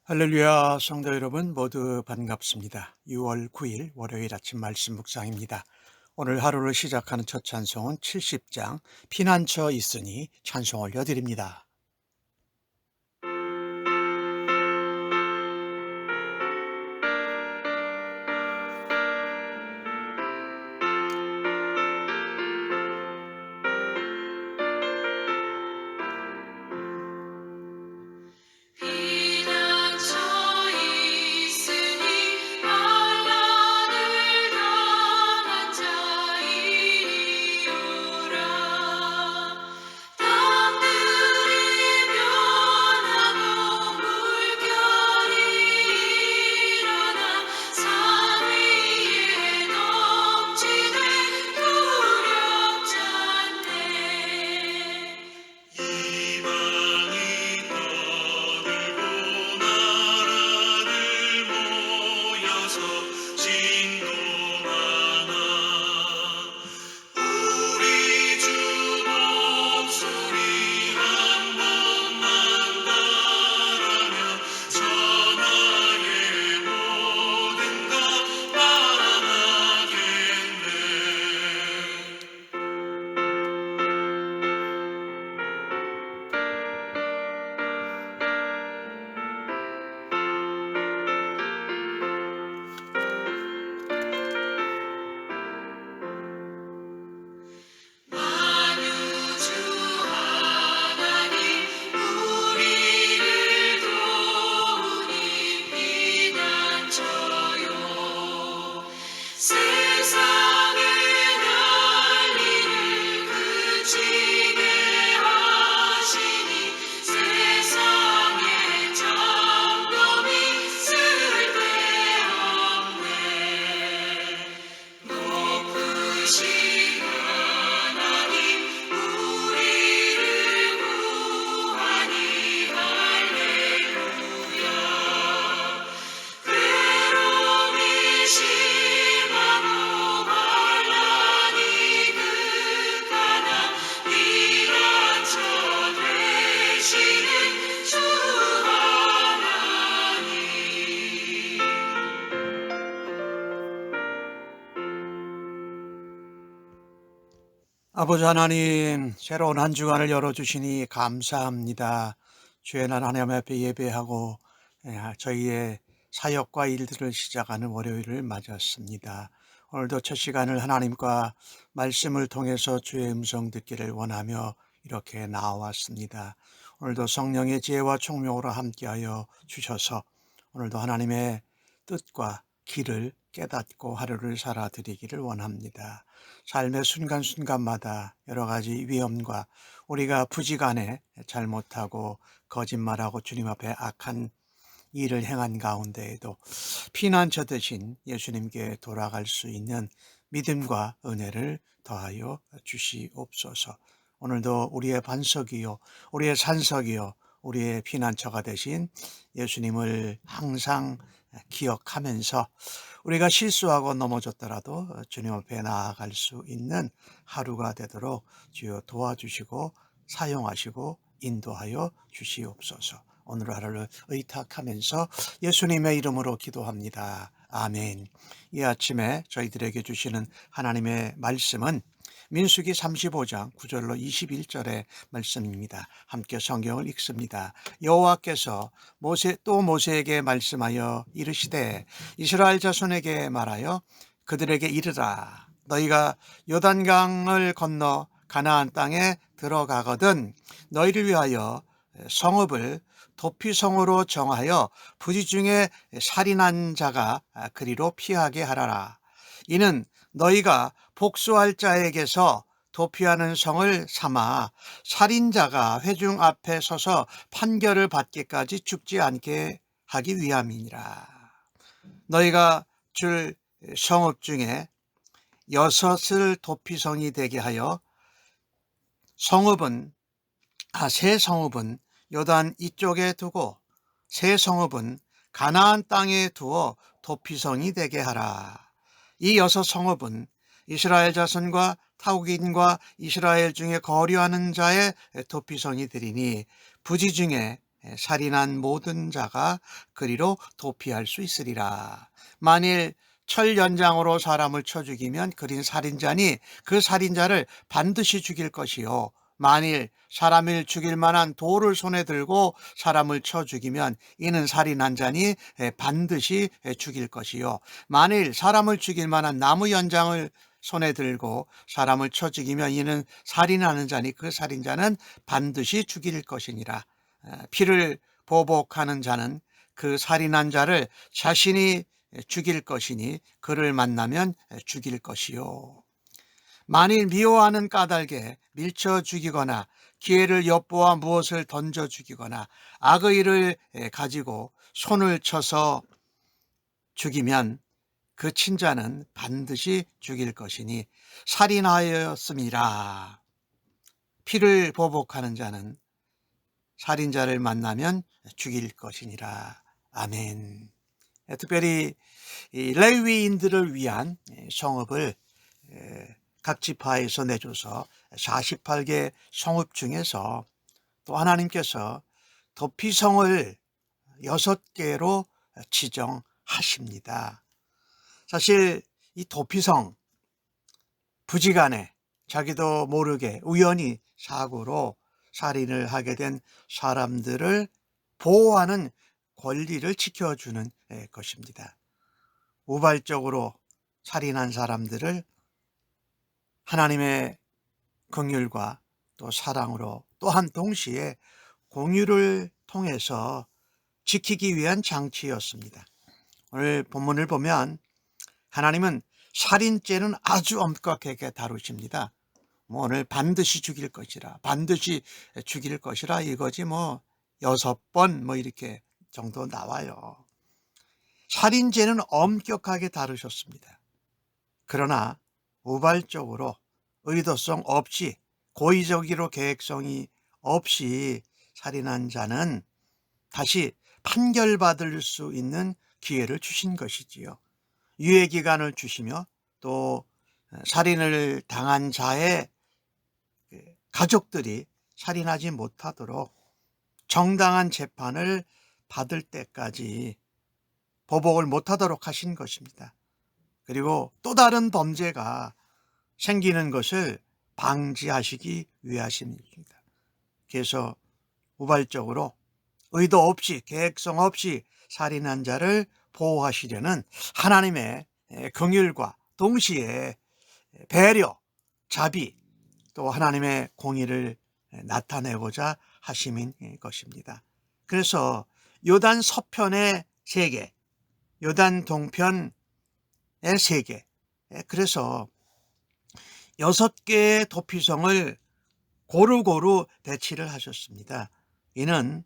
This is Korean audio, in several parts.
할렐루야, 성도 여러분 모두 반갑습니다. 6월 9일 월요일 아침 말씀 묵상입니다. 오늘 하루를 시작하는 첫 찬송은 70장 피난처 있으니 찬송 올려드립니다. 피난처 있으니 환난을 당한 자 이리 오라. 땅들이 변하고 물결이 일어나 산 위에 넘치되 두렵지 않네. 이방이 떠들고 나라들 모여서 진동하나. 우리 주 목소리 한 번만 바라며 천하의 모든 것 망하겠네. 만유주 하나님 우리를 도우니 피난처요. 세상의 난리를 그치게 하시니 세상에 잠깐 있을 데 없네. 높으신 하나님 우리를 구하니 할렐루야. 괴로움이 심하고 환난이 극하나 피난처 되시는 주 하나님. 아버지 하나님, 새로운 한 주간을 열어주시니 감사합니다. 주의 날 하나님 앞에 예배하고 저희의 사역과 일들을 시작하는 월요일을 맞았습니다. 오늘도 첫 시간을 하나님과 말씀을 통해서 주의 음성 듣기를 원하며 이렇게 나왔습니다. 오늘도 성령의 지혜와 총명으로 함께하여 주셔서 오늘도 하나님의 뜻과 길을 깨닫고 하루를 살아드리기를 원합니다. 삶의 순간순간마다 여러 가지 위험과 우리가 부지간에 잘못하고 거짓말하고 주님 앞에 악한 일을 행한 가운데에도 피난처 대신 예수님께 돌아갈 수 있는 믿음과 은혜를 더하여 주시옵소서. 오늘도 우리의 반석이요, 우리의 산석이요, 우리의 피난처가 되신 예수님을 항상 기억하면서 우리가 실수하고 넘어졌더라도 주님 앞에 나아갈 수 있는 하루가 되도록 주여 도와주시고 사용하시고 인도하여 주시옵소서. 오늘 하루를 의탁하면서 예수님의 이름으로 기도합니다. 아멘. 이 아침에 저희들에게 주시는 하나님의 말씀은 민수기 35장 9절로 21절의 말씀입니다. 함께 성경을 읽습니다. 여호와께서 모세에게 말씀하여 이르시되 이스라엘 자손에게 말하여 그들에게 이르라. 너희가 요단강을 건너 가나안 땅에 들어가거든 너희를 위하여 성읍을 도피성으로 정하여 부지 중에 살인한 자가 그리로 피하게 하라라. 이는 너희가 복수할 자에게서 도피하는 성을 삼아 살인자가 회중 앞에 서서 판결을 받기까지 죽지 않게 하기 위함이니라. 너희가 줄 성읍 중에 6을 도피성이 되게 하여 새 성읍은 요단 이쪽에 두고 새 성읍은 가나안 땅에 두어 도피성이 되게 하라. 이 6성읍은 이스라엘 자손과 타국인과 이스라엘 중에 거류하는 자의 도피성이 되리니 부지 중에 살인한 모든 자가 그리로 도피할 수 있으리라. 만일 철 연장으로 사람을 쳐 죽이면 그린 살인자니 그 살인자를 반드시 죽일 것이요, 만일 사람을 죽일 만한 돌을 손에 들고 사람을 쳐 죽이면 이는 살인한 자니 반드시 죽일 것이요, 만일 사람을 죽일 만한 나무 연장을 손에 들고 사람을 쳐 죽이면 이는 살인하는 자니 그 살인자는 반드시 죽일 것이니라. 피를 보복하는 자는 그 살인한 자를 자신이 죽일 것이니 그를 만나면 죽일 것이요, 만일 미워하는 까닭에 밀쳐 죽이거나 기회를 엿보아 무엇을 던져 죽이거나 악의 일을 가지고 손을 쳐서 죽이면 그 친자는 반드시 죽일 것이니 살인하였음이라. 피를 보복하는 자는 살인자를 만나면 죽일 것이니라. 아멘. 특별히 이 레위인들을 위한 성읍을 각 지파에서 내줘서 48개 성읍 중에서 또 하나님께서 도피성을 6개로 지정하십니다. 사실 이 도피성, 부지간에 자기도 모르게 우연히 사고로 살인을 하게 된 사람들을 보호하는 권리를 지켜주는 것입니다. 우발적으로 살인한 사람들을 하나님의 긍휼과 또 사랑으로 또한 동시에 공유를 통해서 지키기 위한 장치였습니다. 오늘 본문을 보면 하나님은 살인죄는 아주 엄격하게 다루십니다. 오늘 반드시 죽일 것이라, 반드시 죽일 것이라 이거지 6번 이렇게 정도 나와요. 살인죄는 엄격하게 다루셨습니다. 그러나 우발적으로 의도성 없이 고의적으로 계획성이 없이 살인한 자는 다시 판결받을 수 있는 기회를 주신 것이지요. 유예기간을 주시며 또 살인을 당한 자의 가족들이 살인하지 못하도록 정당한 재판을 받을 때까지 보복을 못하도록 하신 것입니다. 그리고 또 다른 범죄가 생기는 것을 방지하시기 위하십니다. 그래서 우발적으로 의도 없이 계획성 없이 살인한 자를 보호하시려는 하나님의 긍휼과 동시에 배려, 자비, 또 하나님의 공의를 나타내고자 하심인 것입니다. 그래서 요단 서편의 3개, 요단 동편의 3개, 그래서 6개의 도피성을 고루고루 배치를 하셨습니다. 이는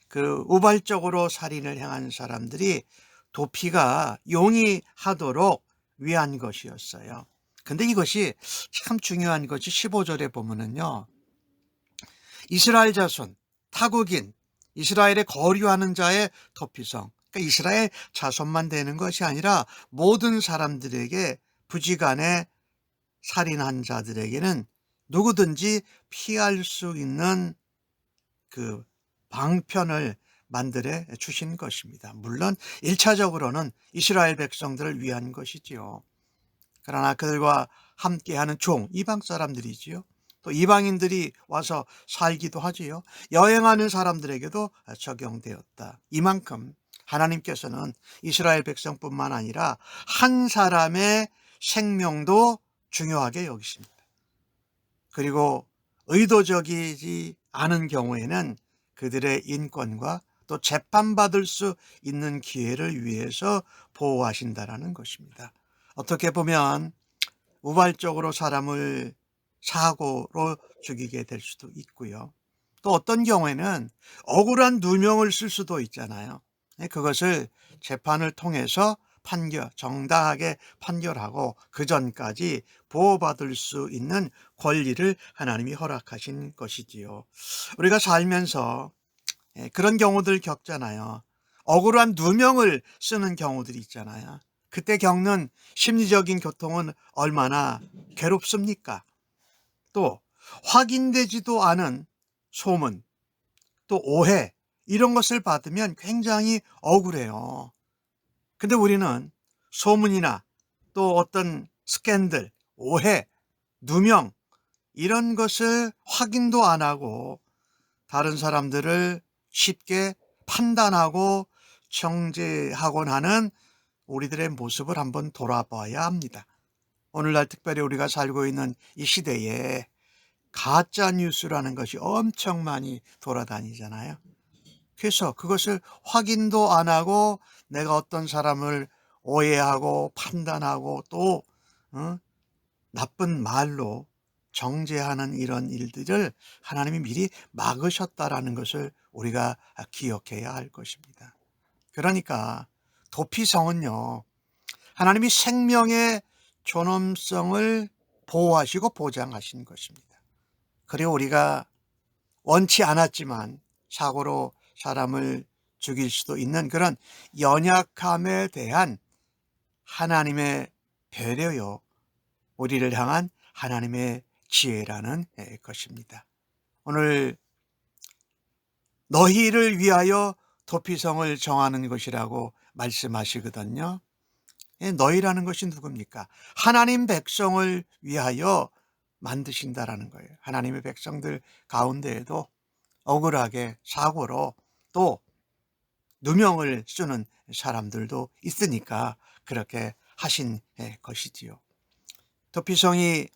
그 우발적으로 살인을 행한 사람들이 도피가 용이하도록 위한 것이었어요. 근데 이것이 참 중요한 것이 15절에 보면은요, 이스라엘 자손, 타국인, 이스라엘에 거류하는 자의 도피성, 그러니까 이스라엘 자손만 되는 것이 아니라 모든 사람들에게 부지간에 살인한 자들에게는 누구든지 피할 수 있는 그 방편을 만들어 주신 것입니다. 물론 1차적으로는 이스라엘 백성들을 위한 것이지요. 그러나 그들과 함께하는 이방 사람들이지요. 또 이방인들이 와서 살기도 하지요. 여행하는 사람들에게도 적용되었다. 이만큼 하나님께서는 이스라엘 백성뿐만 아니라 한 사람의 생명도 중요하게 여기십니다. 그리고 의도적이지 않은 경우에는 그들의 인권과 또 재판받을 수 있는 기회를 위해서 보호하신다는 것입니다. 어떻게 보면 우발적으로 사람을 사고로 죽이게 될 수도 있고요. 또 어떤 경우에는 억울한 누명을 쓸 수도 있잖아요. 그것을 재판을 통해서 정당하게 판결하고 그 전까지 보호받을 수 있는 권리를 하나님이 허락하신 것이지요. 우리가 살면서 그런 경우들 겪잖아요. 억울한 누명을 쓰는 경우들이 있잖아요. 그때 겪는 심리적인 고통은 얼마나 괴롭습니까? 또 확인되지도 않은 소문, 또 오해, 이런 것을 받으면 굉장히 억울해요. 근데 우리는 소문이나 또 어떤 스캔들, 오해, 누명 이런 것을 확인도 안 하고 다른 사람들을 쉽게 판단하고 정죄하곤 하는 우리들의 모습을 한번 돌아봐야 합니다. 오늘날 특별히 우리가 살고 있는 이 시대에 가짜 뉴스라는 것이 엄청 많이 돌아다니잖아요. 그래서 그것을 확인도 안 하고 내가 어떤 사람을 오해하고 판단하고 또 나쁜 말로 정죄하는 이런 일들을 하나님이 미리 막으셨다라는 것을 우리가 기억해야 할 것입니다. 그러니까 도피성은요, 하나님이 생명의 존엄성을 보호하시고 보장하신 것입니다. 그리고 우리가 원치 않았지만 사고로 사람을 죽일 수도 있는 그런 연약함에 대한 하나님의 배려요, 우리를 향한 하나님의 지혜라는 것입니다. 오늘 너희를 위하여 도피성을 정하는 것이라고 말씀하시거든요. 너희라는 것이 누굽니까? 하나님 백성을 위하여 만드신다라는 거예요. 하나님의 백성들 가운데에도 억울하게 사고로 또 누명을 쓰는 사람들도 있으니까 그렇게 하신 것이지요. 도피성이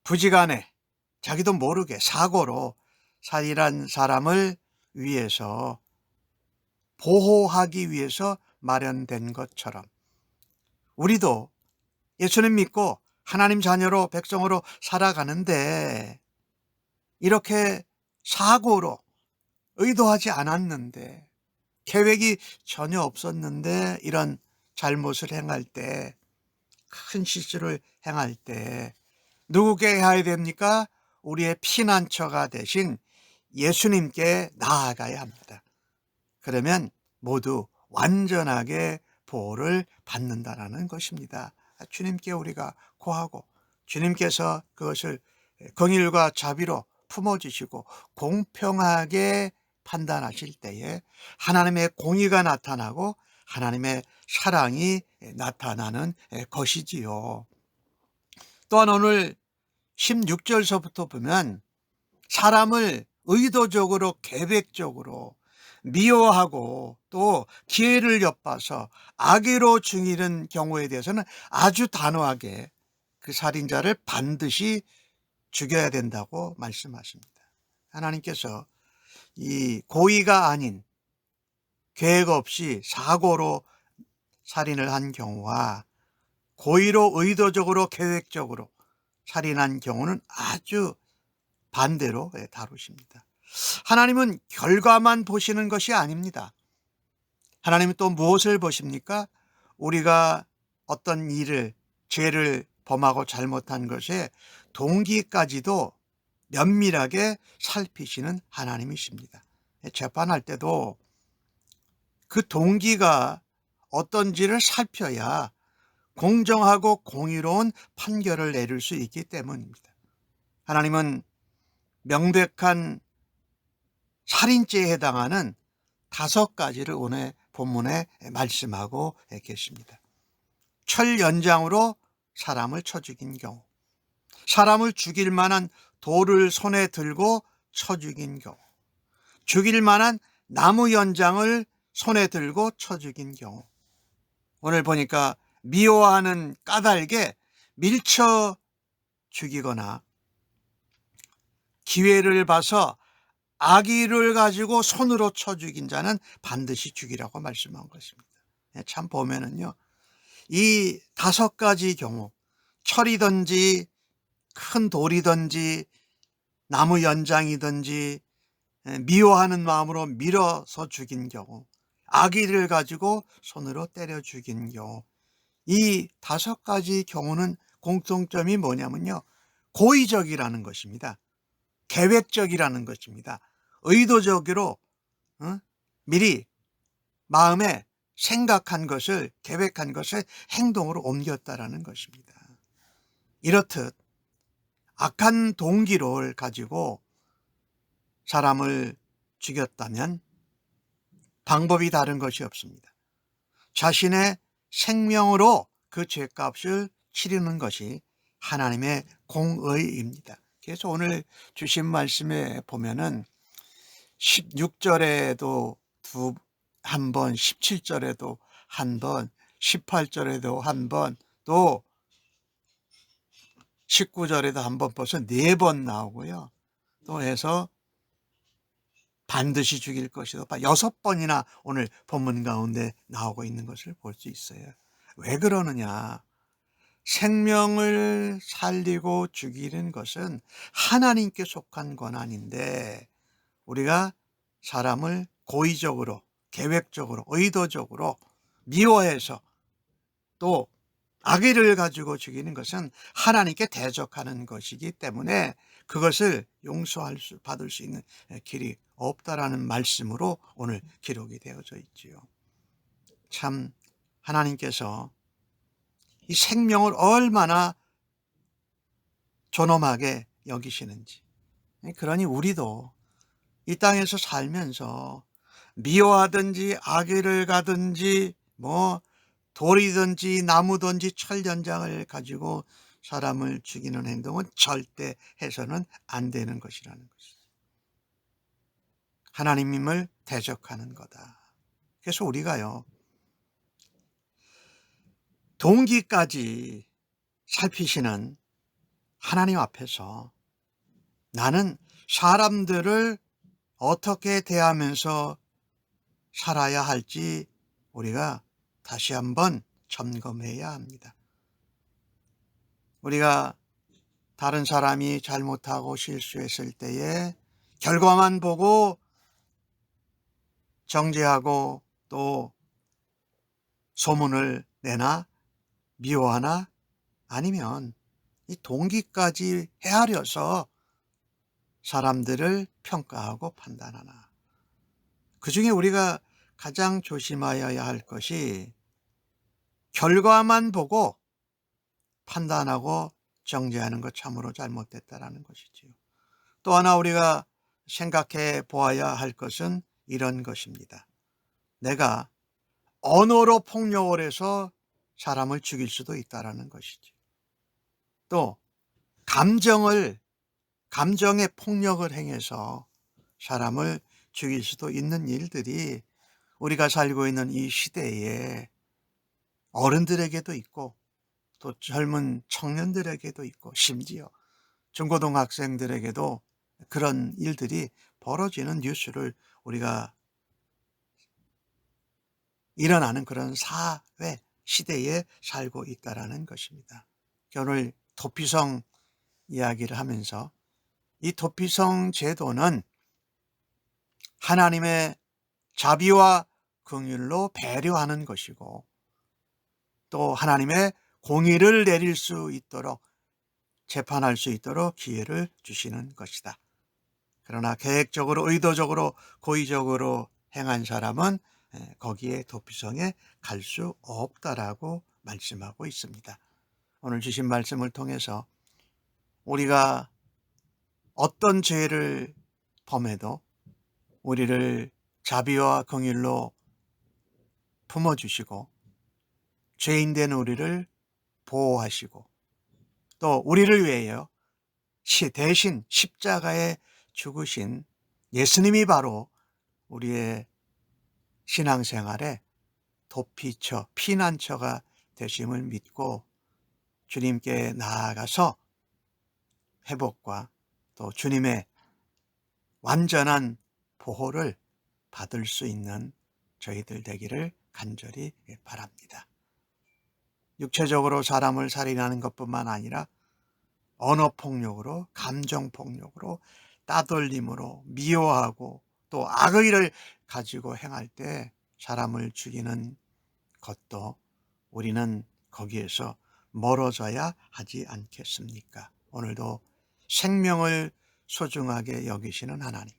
부지간에 자기도 모르게 사고로 살인한 사람을 위해서 보호하기 위해서 마련된 것처럼 우리도 예수님 믿고 하나님 자녀로 백성으로 살아가는데 이렇게 사고로 의도하지 않았는데 계획이 전혀 없었는데 이런 잘못을 행할 때, 큰 실수를 행할 때 누구께 해야 됩니까? 우리의 피난처가 되신 예수님께 나아가야 합니다. 그러면 모두 완전하게 보호를 받는다라는 것입니다. 주님께 우리가 구하고 주님께서 그것을 긍휼과 자비로 품어주시고 공평하게 판단하실 때에 하나님의 공의가 나타나고 하나님의 사랑이 나타나는 것이지요. 또한 오늘 16절서부터 보면 사람을 의도적으로 계획적으로 미워하고 또 기회를 엿봐서 악의로 죽이는 경우에 대해서는 아주 단호하게 그 살인자를 반드시 죽여야 된다고 말씀하십니다. 하나님께서 이 고의가 아닌 계획 없이 사고로 살인을 한 경우와 고의로 의도적으로 계획적으로 살인한 경우는 아주 반대로 다루십니다. 하나님은 결과만 보시는 것이 아닙니다. 하나님은 또 무엇을 보십니까? 우리가 어떤 일을, 죄를 범하고 잘못한 것에 동기까지도 면밀하게 살피시는 하나님이십니다. 재판할 때도 그 동기가 어떤지를 살펴야 공정하고 공의로운 판결을 내릴 수 있기 때문입니다. 하나님은 명백한 살인죄에 해당하는 5가지를 오늘 본문에 말씀하고 계십니다. 철연장으로 사람을 쳐 죽인 경우, 사람을 죽일 만한 돌을 손에 들고 쳐 죽인 경우, 죽일 만한 나무 연장을 손에 들고 쳐 죽인 경우, 오늘 보니까 미워하는 까닭에 밀쳐 죽이거나 기회를 봐서 악의를 가지고 손으로 쳐 죽인 자는 반드시 죽이라고 말씀한 것입니다. 참 보면은요, 이 5가지 경우, 철이든지 큰 돌이든지 나무 연장이든지 미워하는 마음으로 밀어서 죽인 경우, 악의를 가지고 손으로 때려 죽인 경우, 이 5가지 경우는 공통점이 뭐냐면요, 고의적이라는 것입니다. 계획적이라는 것입니다. 의도적으로 미리 마음에 생각한 것을, 계획한 것을 행동으로 옮겼다라는 것입니다. 이렇듯 악한 동기를 가지고 사람을 죽였다면 방법이 다른 것이 없습니다. 자신의 생명으로 그 죄값을 치르는 것이 하나님의 공의입니다. 그래서 오늘 주신 말씀에 보면은 16절에도 한 번, 17절에도 한 번, 18절에도 한 번, 또 19절에도 한 번, 벌써 4번 나오고요. 또 해서 반드시 죽일 것이다. 6번이나 오늘 본문 가운데 나오고 있는 것을 볼 수 있어요. 왜 그러느냐? 생명을 살리고 죽이는 것은 하나님께 속한 권한인데 우리가 사람을 고의적으로, 계획적으로, 의도적으로 미워해서 또 악의를 가지고 죽이는 것은 하나님께 대적하는 것이기 때문에 그것을 받을 수 있는 길이 없다라는 말씀으로 오늘 기록이 되어져 있지요. 참 하나님께서 이 생명을 얼마나 존엄하게 여기시는지. 그러니 우리도 이 땅에서 살면서 미워하든지 악의를 가든지 돌이든지 나무든지 철연장을 가지고 사람을 죽이는 행동은 절대 해서는 안 되는 것이라는 것이죠. 하나님임을 대적하는 거다. 그래서 우리가요, 동기까지 살피시는 하나님 앞에서 나는 사람들을 어떻게 대하면서 살아야 할지 우리가 다시 한번 점검해야 합니다. 우리가 다른 사람이 잘못하고 실수했을 때에 결과만 보고 정죄하고 또 소문을 내나 미워하나 아니면 이 동기까지 헤아려서 사람들을 평가하고 판단하나. 그중에 우리가 가장 조심하여야 할 것이 결과만 보고 판단하고 정죄하는 것 참으로 잘못됐다라는 것이지요. 또 하나 우리가 생각해 보아야 할 것은 이런 것입니다. 내가 언어로 폭력을 해서 사람을 죽일 수도 있다라는 것이지. 또 감정의 폭력을 행해서 사람을 죽일 수도 있는 일들이 우리가 살고 있는 이 시대에 어른들에게도 있고 또 젊은 청년들에게도 있고 심지어 중고등학생들에게도 그런 일들이 벌어지는 뉴스를 우리가 일어나는 그런 사회 시대에 살고 있다라는 것입니다. 오늘 도피성 이야기를 하면서 이 도피성 제도는 하나님의 자비와 긍휼로 배려하는 것이고 또 하나님의 공의를 내릴 수 있도록 재판할 수 있도록 기회를 주시는 것이다. 그러나 계획적으로 의도적으로 고의적으로 행한 사람은 거기에 도피성에 갈 수 없다라고 말씀하고 있습니다. 오늘 주신 말씀을 통해서 우리가 어떤 죄를 범해도 우리를 자비와 긍휼로 품어주시고 죄인된 우리를 보호하시고 또 우리를 위하여 대신 십자가에 죽으신 예수님이 바로 우리의 신앙생활에 도피처, 피난처가 되심을 믿고 주님께 나아가서 회복과 또 주님의 완전한 보호를 받을 수 있는 저희들 되기를 간절히 바랍니다. 육체적으로 사람을 살인하는 것뿐만 아니라 언어폭력으로, 감정폭력으로, 따돌림으로 미워하고 또 악의를 가지고 행할 때 사람을 죽이는 것도 우리는 거기에서 멀어져야 하지 않겠습니까? 오늘도 생명을 소중하게 여기시는 하나님,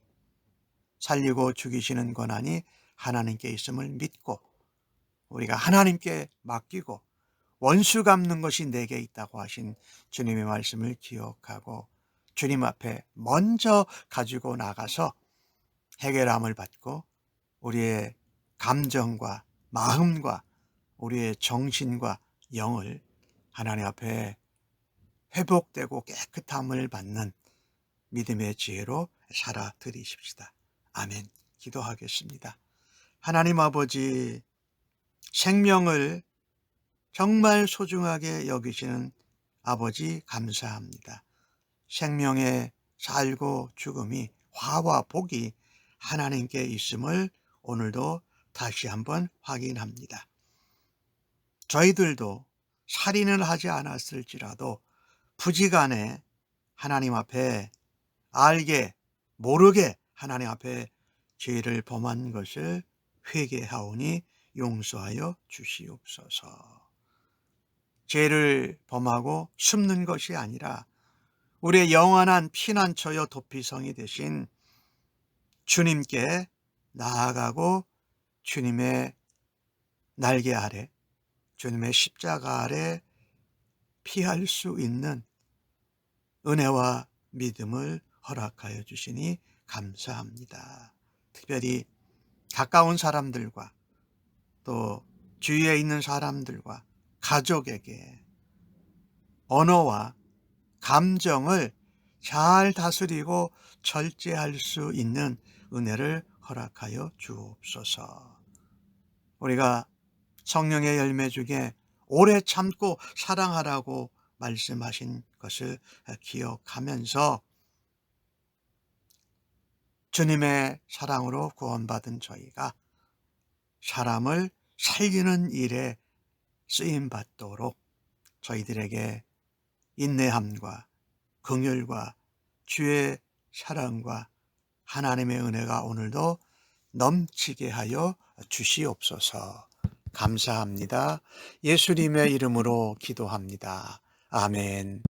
살리고 죽이시는 권한이 하나님께 있음을 믿고 우리가 하나님께 맡기고 원수 갚는 것이 내게 있다고 하신 주님의 말씀을 기억하고 주님 앞에 먼저 가지고 나가서 해결함을 받고 우리의 감정과 마음과 우리의 정신과 영을 하나님 앞에 회복되고 깨끗함을 받는 믿음의 지혜로 살아 드리십시다. 아멘. 기도하겠습니다. 하나님 아버지, 생명을 정말 소중하게 여기시는 아버지 감사합니다. 생명의 살고 죽음이 화와 복이 하나님께 있음을 오늘도 다시 한번 확인합니다. 저희들도 살인을 하지 않았을지라도 부지간에 하나님 앞에 알게 모르게 하나님 앞에 죄를 범한 것을 회개하오니 용서하여 주시옵소서. 죄를 범하고 숨는 것이 아니라 우리의 영원한 피난처여 도피성이 되신 주님께 나아가고 주님의 날개 아래, 주님의 십자가 아래 피할 수 있는 은혜와 믿음을 허락하여 주시니 감사합니다. 특별히 가까운 사람들과 또 주위에 있는 사람들과 가족에게 언어와 감정을 잘 다스리고 절제할 수 있는 은혜를 허락하여 주옵소서. 우리가 성령의 열매 중에 오래 참고 사랑하라고 말씀하신 것을 기억하면서 주님의 사랑으로 구원받은 저희가 사람을 살리는 일에 쓰임받도록 저희들에게 인내함과 긍휼과 주의 사랑과 하나님의 은혜가 오늘도 넘치게 하여 주시옵소서. 감사합니다. 예수님의 이름으로 기도합니다. 아멘.